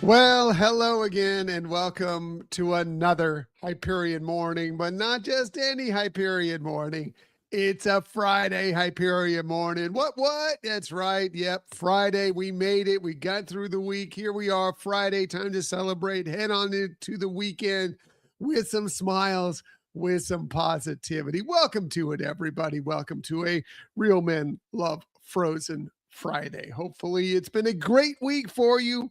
Well, hello again and welcome to another Hyperion morning, but not just any Hyperion morning. It's a Friday Hyperion morning. What? That's right. Yep, Friday. We made it. We got through the week. Here we are, Friday, time to celebrate. Head on into the weekend with some smiles, with some positivity. Welcome to it, everybody. Welcome to a Real Men Love Frozen Friday. Hopefully, it's been a great week for you.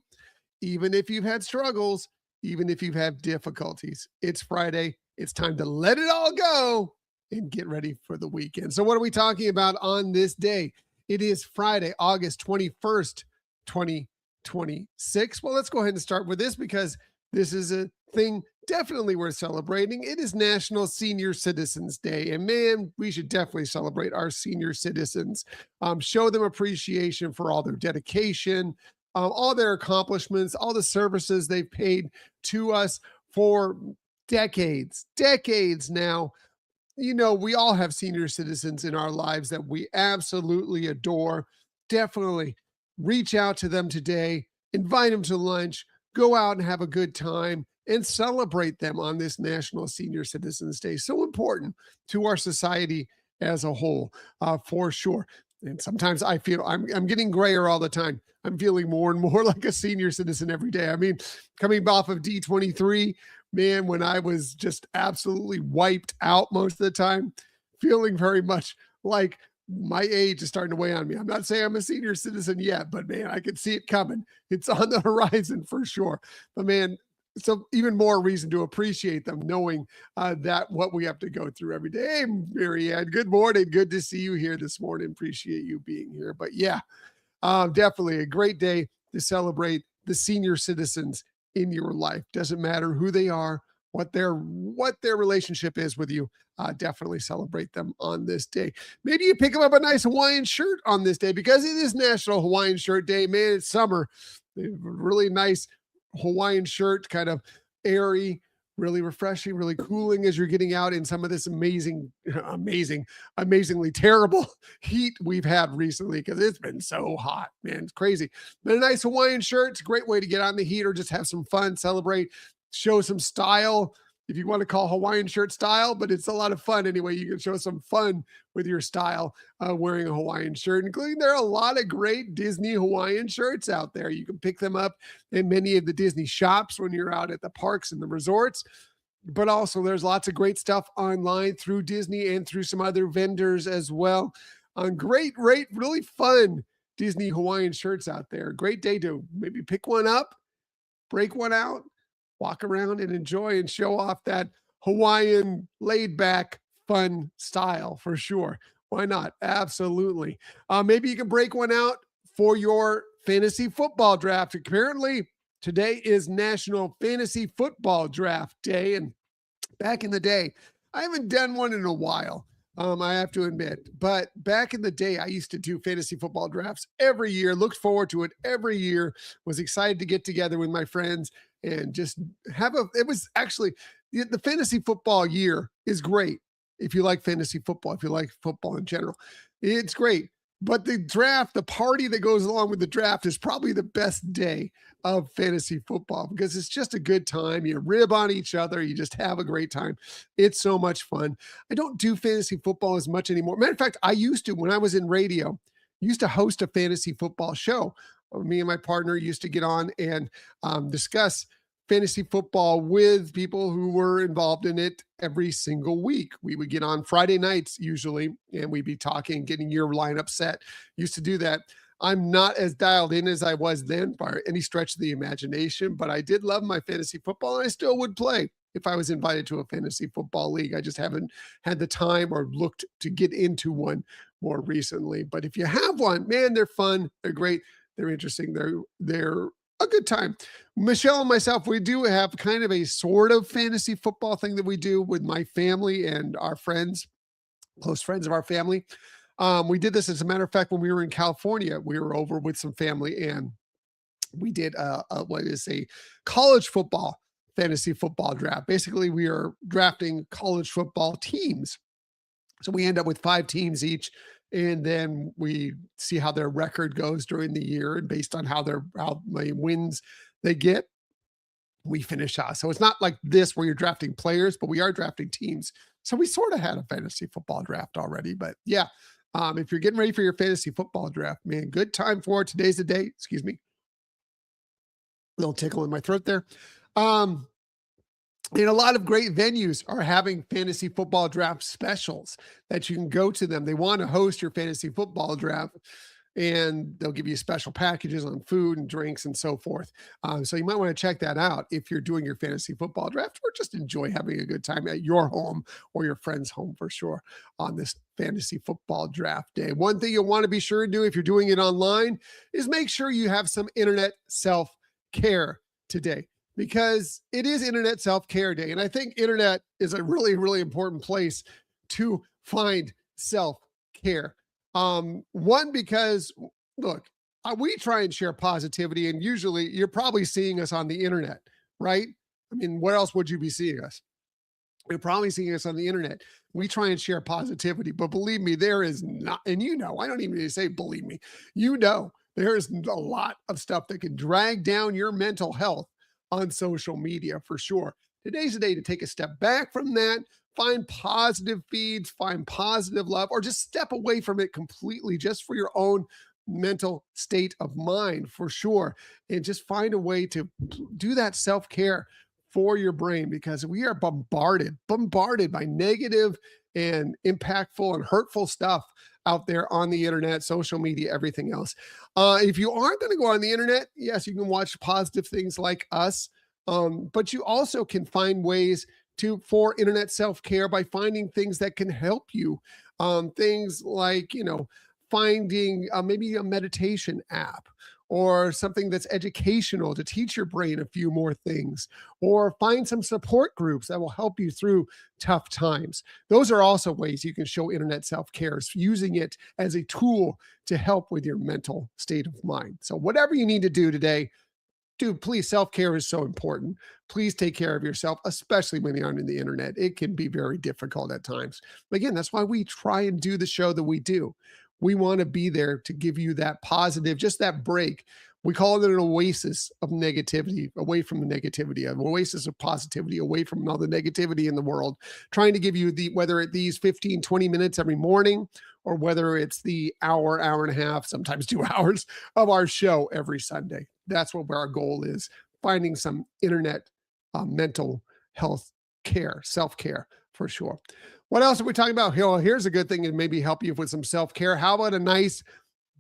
Even if you've had struggles, even if you've had difficulties, it's Friday. It's time to let it all go and get ready for the weekend. So, what are we talking about on this day? It is Friday, August 21st, 2026. Well, let's go ahead and start with this because this is a thing definitely worth celebrating. It is National Senior Citizens Day. And man, we should definitely celebrate our senior citizens, show them appreciation for all their dedication, all their accomplishments, all the services they've paid to us for decades now. You know, we all have senior citizens in our lives that we absolutely adore. Definitely reach out to them today, invite them to lunch, go out and have a good time, and celebrate them on this National Senior Citizens Day. So important to our society as a whole, for sure. And sometimes I feel I'm getting grayer all the time. I'm feeling more and more like a senior citizen every day. I mean, coming off of D23, man, when I was just absolutely wiped out most of the time, feeling very much like my age is starting to weigh on me. I'm not saying I'm a senior citizen yet, but man, I can see it coming. It's on the horizon for sure. But man, so even more reason to appreciate them, knowing that what we have to go through every day. Hey, Marianne, good morning. Good to see you here this morning. Appreciate you being here. But yeah, definitely a great day to celebrate the senior citizens in your life. Doesn't matter who they are, what their relationship is with you. Definitely celebrate them on this day. Maybe you pick them up a nice Hawaiian shirt on this day because it is National Hawaiian Shirt Day. Man, it's summer. Really nice Hawaiian shirt, kind of airy, really refreshing, really cooling as you're getting out in some of this amazingly terrible heat we've had recently because it's been so hot, man. It's crazy. But a nice Hawaiian shirt, it's a great way to get on the heat or just have some fun, celebrate, show some style. If you want to call Hawaiian shirt style, but it's a lot of fun anyway. You can show some fun with your style wearing a Hawaiian shirt, including there are a lot of great Disney Hawaiian shirts out there. You can pick them up in many of the Disney shops when you're out at the parks and the resorts. But also, there's lots of great stuff online through Disney and through some other vendors as well. Great, really fun Disney Hawaiian shirts out there. Great day to maybe pick one up, break one out, walk around and enjoy and show off that Hawaiian laid back fun style for sure. Why not? Absolutely. Maybe you can break one out for your fantasy football draft. Apparently, today is National Fantasy Football Draft Day. And back in the day, I haven't done one in a while. I have to admit, but back in the day, I used to do fantasy football drafts every year, looked forward to it every year, was excited to get together with my friends and just it was actually the fantasy football year is great. If you like fantasy football, if you like football in general, it's great. But the draft, the party that goes along with the draft is probably the best day of fantasy football because it's just a good time. You rib on each other. You just have a great time. It's so much fun. I don't do fantasy football as much anymore. Matter of fact, I used to when I was in radio, used to host a fantasy football show. Me and my partner used to get on and discuss fantasy football with people who were involved in it every single week. We would get on Friday nights usually, and we'd be talking, getting your lineup set. Used to do that. I'm not as dialed in as I was then by any stretch of the imagination, but I did love my fantasy football, and I still would play if I was invited to a fantasy football league. I just haven't had the time or looked to get into one more recently. But if you have one, man, they're fun. They're great. They're interesting. They're a good time. Michelle and myself, we do have kind of a sort of fantasy football thing that we do with my family and our friends, close friends of our family. We did this, as a matter of fact, when we were in California. We were over with some family and we did what is a college football fantasy football draft. Basically, we are drafting college football teams. So we end up with 5 teams each, and then we see how their record goes during the year, and based on how many wins they get, we finish out. So it's not like this where you're drafting players, but we are drafting teams. So we sort of had a fantasy football draft already. But yeah, if you're getting ready for your fantasy football draft, man, good time for it. Today's the day. Excuse me, little tickle in my throat there. Um, and a lot of great venues are having fantasy football draft specials that you can go to them. They want to host your fantasy football draft and they'll give you special packages on food and drinks and so forth. So you might want to check that out if you're doing your fantasy football draft or just enjoy having a good time at your home or your friend's home for sure on this fantasy football draft day. One thing you'll want to be sure to do if you're doing it online is make sure you have some internet self-care today because it is Internet Self-Care Day. And I think internet is a really, really important place to find self-care. One, because look, we try and share positivity, and usually you're probably seeing us on the internet, right? I mean, where else would you be seeing us? You're probably seeing us on the internet. We try and share positivity, but believe me, there is not, and I don't even need to say believe me, there is a lot of stuff that can drag down your mental health on social media for sure. Today's the day to take a step back from that, find positive feeds, find positive love, or just step away from it completely just for your own mental state of mind for sure. And just find a way to do that self-care for your brain because we are bombarded by negative and impactful and hurtful stuff out there on the internet, social media, everything else. If you aren't going to go on the internet, yes, you can watch positive things like us, but you also can find ways for internet self-care by finding things that can help you. Things like, finding maybe a meditation app or something that's educational to teach your brain a few more things, or find some support groups that will help you through tough times. Those are also ways you can show internet self-care, using it as a tool to help with your mental state of mind. So whatever you need to do today, dude, please, self-care is so important. Please take care of yourself, especially when you're on the internet. It can be very difficult at times. But again, that's why we try and do the show that we do. We want to be there to give you that positive, just that break. We call it an oasis of negativity, away from the negativity, an oasis of positivity, away from all the negativity in the world, trying to give you whether it's these 15, 20 minutes every morning, or whether it's the hour and a half, sometimes 2 hours of our show every Sunday. That's what our goal is, finding some internet mental health care, self-care for sure. What else are we talking about? Here's a good thing to maybe help you with some self-care. How about a nice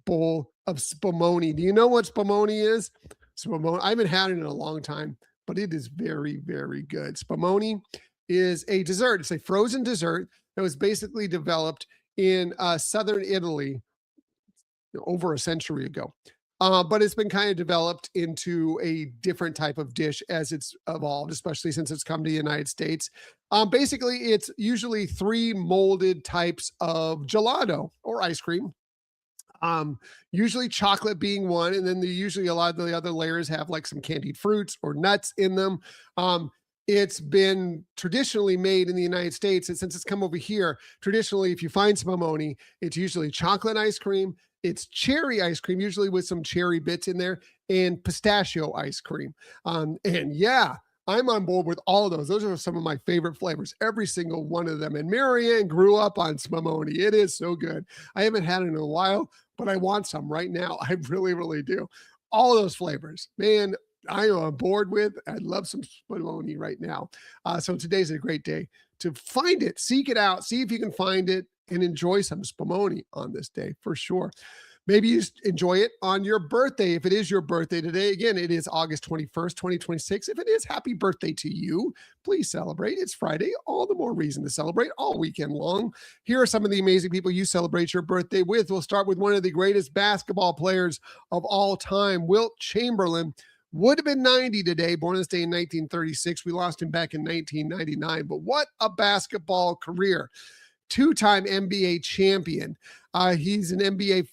bowl of spumoni? Do you know what spumoni is? Spumoni, I haven't had it in a long time, but it is very, very good. Spumoni is a dessert. It's a frozen dessert that was basically developed in southern Italy over a century ago. But it's been kind of developed into a different type of dish as it's evolved, especially since it's come to the United States. Basically, it's usually 3 molded types of gelato or ice cream. Usually chocolate being one, and then usually a lot of the other layers have like some candied fruits or nuts in them. It's been traditionally made in the United States, and since it's come over here, traditionally, if you find spumoni, it's usually chocolate ice cream, it's cherry ice cream, usually with some cherry bits in there, and pistachio ice cream. And yeah, I'm on board with all of those. Those are some of my favorite flavors, every single one of them. And Marianne grew up on spumoni. It is so good. I haven't had it in a while, but I want some right now. I really, really do. All those flavors, man, I am on board with. I love some spumoni right now. So today's a great day to find it, seek it out, see if you can find it, and enjoy some spumoni on this day for sure. Maybe you enjoy it on your birthday. If it is your birthday today, again, it is August 21st, 2026. If it is, happy birthday to you. Please celebrate. It's Friday. All the more reason to celebrate all weekend long. Here are some of the amazing people you celebrate your birthday with. We'll start with one of the greatest basketball players of all time, Wilt Chamberlain. Would have been 90 today, born this day in 1936. We lost him back in 1999, but what a basketball career. 2-time NBA champion. He's an NBA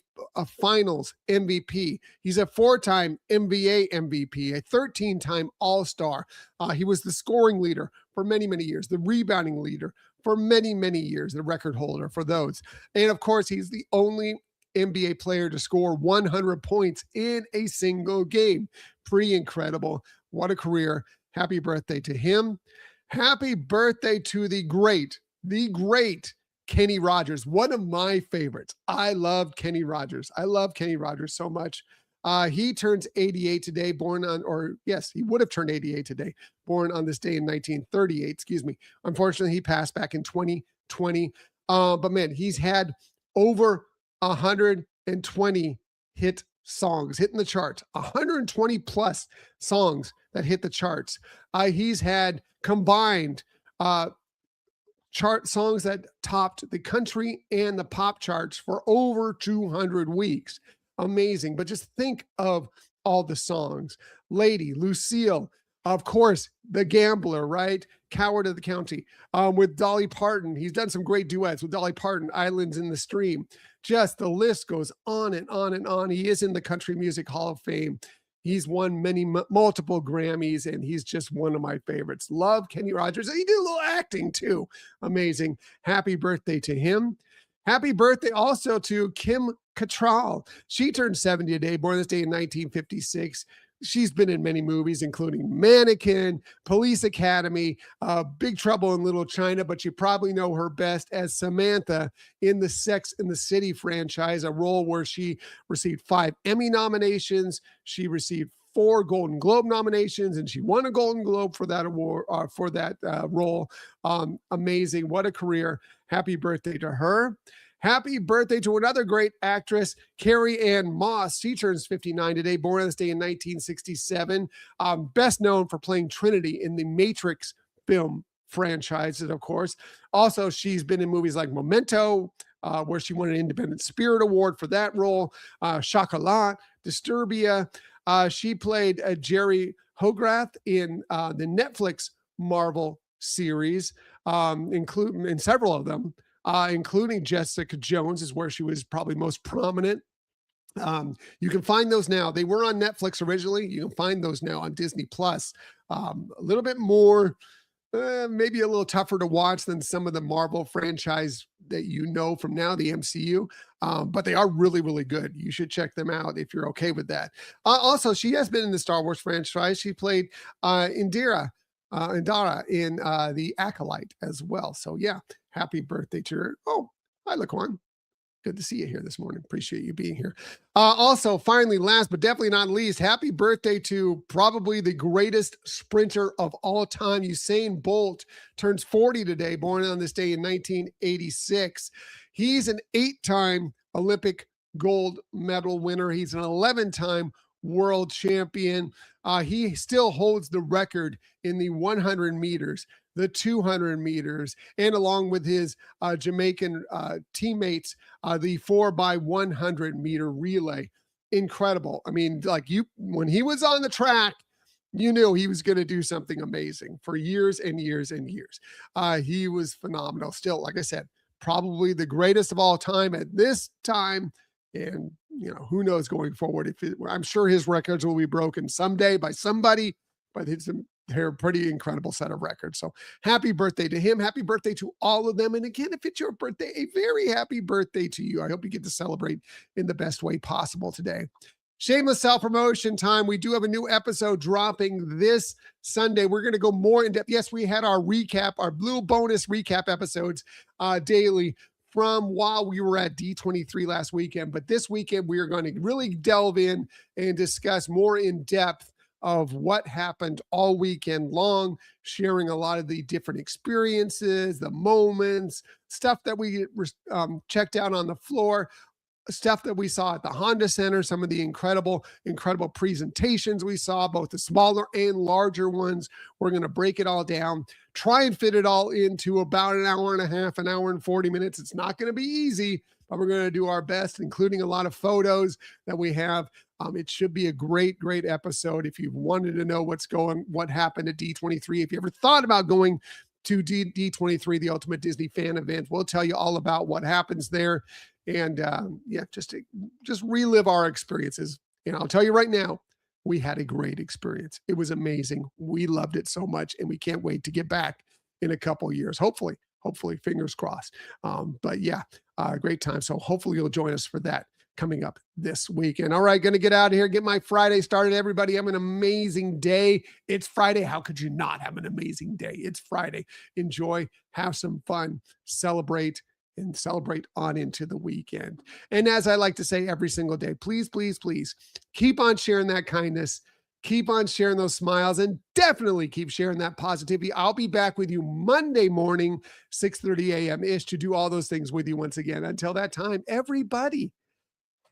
Finals MVP. He's a 4-time NBA MVP, a 13-time All-Star. He was the scoring leader for many, many years, the rebounding leader for many, many years, the record holder for those. And of course, he's the only NBA player to score 100 points in a single game. Pretty incredible. What a career. Happy birthday to him. Happy birthday to the great Kenny Rogers, one of my favorites. I love Kenny Rogers. I love Kenny Rogers so much. He turns 88 today, born on, or yes, he would have turned 88 today, born on this day in 1938. Excuse me. Unfortunately, he passed back in 2020. But man, he's had over 120 hit songs hitting the charts, 120 plus songs that hit the charts. He's had combined chart songs that topped the country and the pop charts for over 200 weeks. Amazing. But just think of all the songs. Lady, Lucille, of course, The Gambler, right? Coward of the County. With Dolly Parton. He's done some great duets with Dolly Parton, Islands in the Stream. Just the list goes on and on and on. He is in the Country Music Hall of Fame. He's won multiple Grammys, and he's just one of my favorites. Love Kenny Rogers. And he did a little acting too. Amazing. Happy birthday to him. Happy birthday also to Kim Cattrall. She turned 70 today, born this day in 1956. She's been in many movies, including Mannequin, Police Academy, Big Trouble in Little China, but you probably know her best as Samantha in the Sex and the City franchise, a role where she received 5 Emmy nominations. She received 4 Golden Globe nominations, and she won a Golden Globe for that award, for that role. Amazing. What a career. Happy birthday to her. Happy birthday to another great actress, Carrie Ann Moss. She turns 59 today, born on this day in 1967. Best known for playing Trinity in the Matrix film franchises, of course. Also, she's been in movies like Memento, where she won an Independent Spirit Award for that role. Chocolat, Disturbia. She played Jerry Hogarth in the Netflix Marvel series, including in several of them. Including Jessica Jones is where she was probably most prominent. You can find those now. They were on Netflix originally. You can find those now on Disney Plus. A little bit more, maybe a little tougher to watch than some of the Marvel franchise that you know from now, the MCU. But they are really, really good. You should check them out if you're okay with that. Also, she has been in the Star Wars franchise. She played Indara in The Acolyte as well. So yeah, happy birthday to her. Oh, hi, Laquan. Good to see you here this morning. Appreciate you being here. Also, finally, last but definitely not least, happy birthday to probably the greatest sprinter of all time. Usain Bolt turns 40 today, born on this day in 1986. He's an 8-time Olympic gold medal winner. He's an 11-time world champion. He still holds the record in the 100 meters, the 200 meters, and along with his Jamaican teammates, the 4x100 meter relay. Incredible. I mean, when he was on the track, you knew he was going to do something amazing for years and years and years. He was phenomenal. Still, like I said, probably the greatest of all time at this time. And, who knows going forward. I'm sure his records will be broken someday by somebody, but they're a pretty incredible set of records. So happy birthday to him. Happy birthday to all of them. And again, if it's your birthday, a very happy birthday to you. I hope you get to celebrate in the best way possible today. Shameless self-promotion time. We do have a new episode dropping this Sunday. We're going to go more in depth. Yes, we had our recap, our blue bonus recap episodes daily from while we were at D23 last weekend. But this weekend, we are going to really delve in and discuss more in depth of what happened all weekend long, sharing a lot of the different experiences, the moments, stuff that we checked out on the floor, stuff that we saw at the Honda Center, some of the incredible presentations we saw, both the smaller and larger ones. We're going to break it all down, try and fit it all into about an hour and a half, an hour and 40 minutes. It's not going to be easy, but we're going to do our best, including a lot of photos that we have. It should be a great episode. If you've wanted to know what happened at D23, if you ever thought about going to D23, the Ultimate Disney Fan Event, we'll tell you all about what happens there. And just relive our experiences. And I'll tell you right now, we had a great experience. It was amazing. We loved it so much, and we can't wait to get back in a couple years. Hopefully, fingers crossed. But yeah, great time. So hopefully you'll join us for that. coming up this weekend. All right, going to get out of here, get my Friday started. Everybody, have an amazing day. It's Friday. How could you not have an amazing day? It's Friday. Enjoy, have some fun, celebrate, and celebrate on into the weekend. And as I like to say every single day, please, please, please keep on sharing that kindness. Keep on sharing those smiles and definitely keep sharing that positivity. I'll be back with you Monday morning, 6:30 a.m. ish to do all those things with you once again. Until that time, everybody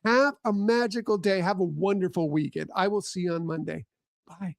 have a magical day. Have a wonderful weekend. I will see you on Monday. Bye.